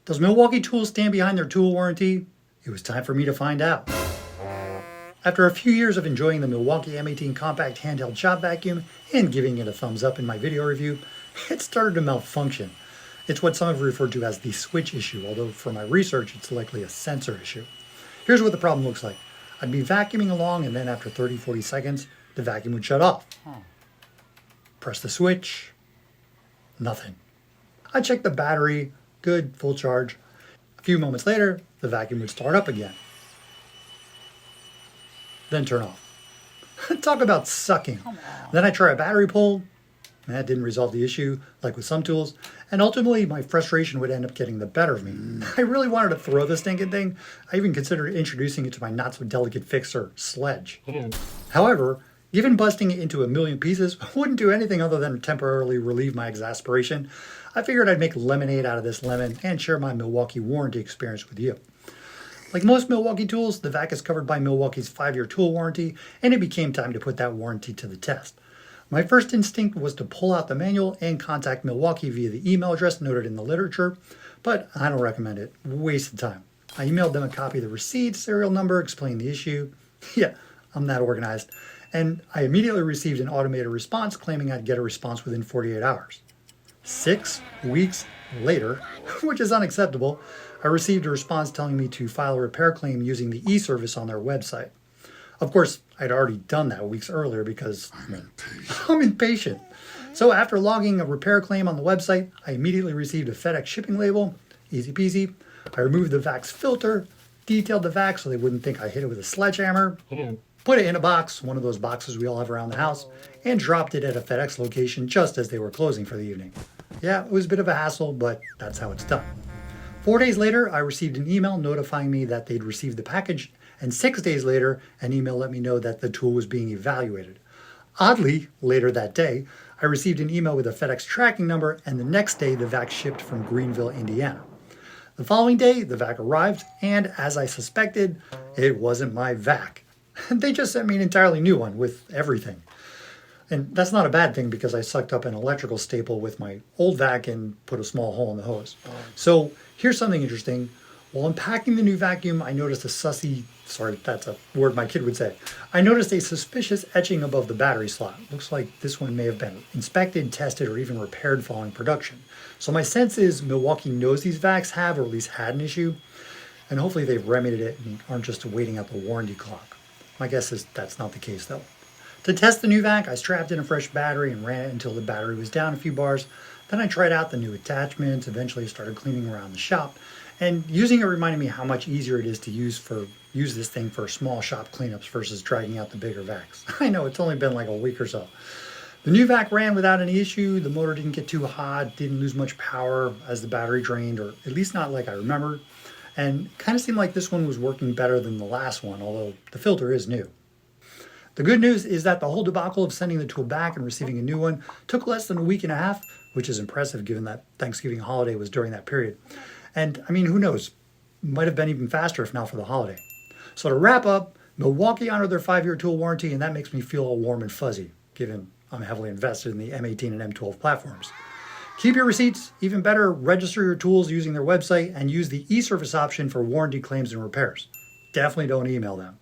Does Milwaukee Tools stand behind their tool warranty? It was time for me to find out. After a few years of enjoying the Milwaukee M18 compact handheld shop vacuum and giving it a thumbs up in my video review, it started to malfunction. It's what some have referred to as the switch issue, although for my research it's likely a sensor issue. Here's what the problem looks like. I'd be vacuuming along and then after 30-40 seconds, the vacuum would shut off. Press the switch, nothing. I checked the battery, good, full charge. A few moments later, the vacuum would start up again. Then turn off. Talk about sucking. Then I try a battery pull. That didn't resolve the issue, like with some tools. And ultimately, my frustration would end up getting the better of me. I really wanted to throw the stinking thing. I even considered introducing it to my not-so-delicate fixer, Sledge. However, given busting it into a million pieces wouldn't do anything other than temporarily relieve my exasperation, I figured I'd make lemonade out of this lemon and share my Milwaukee warranty experience with you. Like most Milwaukee tools, the vac is covered by Milwaukee's 5-year tool warranty, and it became time to put that warranty to the test. My first instinct was to pull out the manual and contact Milwaukee via the email address noted in the literature, but I don't recommend it. Waste of time. I emailed them a copy of the receipt, serial number, explained the issue. Yeah, I'm that organized. And I immediately received an automated response claiming I'd get a response within 48 hours. 6 weeks later, which is unacceptable, I received a response telling me to file a repair claim using the e-service on their website. Of course, I'd already done that weeks earlier because I'm impatient. So after logging a repair claim on the website, I immediately received a FedEx shipping label. Easy peasy. I removed the vac's filter, detailed the vac so they wouldn't think I hit it with a sledgehammer, put it in a box, one of those boxes we all have around the house, and dropped it at a FedEx location just as they were closing for the evening. Yeah, it was a bit of a hassle, but that's how it's done. 4 days later, I received an email notifying me that they'd received the package, and 6 days later, an email let me know that the tool was being evaluated. Oddly, later that day, I received an email with a FedEx tracking number, and the next day, the vac shipped from Greenville, Indiana. The following day, the vac arrived, and as I suspected, it wasn't my vac. They just sent me an entirely new one with everything. And that's not a bad thing because I sucked up an electrical staple with my old vac and put a small hole in the hose. So here's something interesting. While unpacking the new vacuum, I noticed that's a word my kid would say. I noticed a suspicious etching above the battery slot. Looks like this one may have been inspected, tested, or even repaired following production. So my sense is Milwaukee knows these vacs have, or at least had an issue, and hopefully they've remedied it and aren't just waiting out the warranty clock. My guess is that's not the case though. To test the new vac, I strapped in a fresh battery and ran it until the battery was down a few bars. Then I tried out the new attachments, eventually started cleaning around the shop, and using it reminded me how much easier it is to use this thing for small shop cleanups versus dragging out the bigger vacs. I know, it's only been like a week or so. The new vac ran without any issue. The motor didn't get too hot, didn't lose much power as the battery drained, or at least not like I remembered. And it kind of seemed like this one was working better than the last one, although the filter is new. The good news is that the whole debacle of sending the tool back and receiving a new one took less than a week and a half, which is impressive given that Thanksgiving holiday was during that period. And I mean, who knows? Might have been even faster if not for the holiday. So to wrap up, Milwaukee honored their 5-year tool warranty, and that makes me feel all warm and fuzzy, given I'm heavily invested in the M18 and M12 platforms. Keep your receipts. Even better, register your tools using their website and use the e-service option for warranty claims and repairs. Definitely don't email them.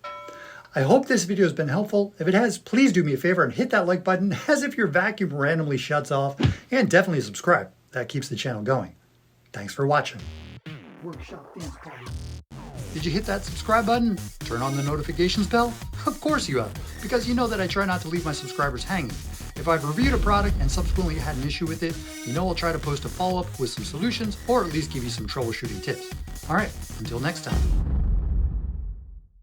I hope this video has been helpful. If it has, please do me a favor and hit that like button as if your vacuum randomly shuts off, and definitely subscribe. That keeps the channel going. Thanks for watching. Workshop Dance Party. Did you hit that subscribe button? Turn on the notifications bell? Of course you have, because you know that I try not to leave my subscribers hanging. If I've reviewed a product and subsequently had an issue with it, you know I'll try to post a follow-up with some solutions or at least give you some troubleshooting tips. All right, until next time.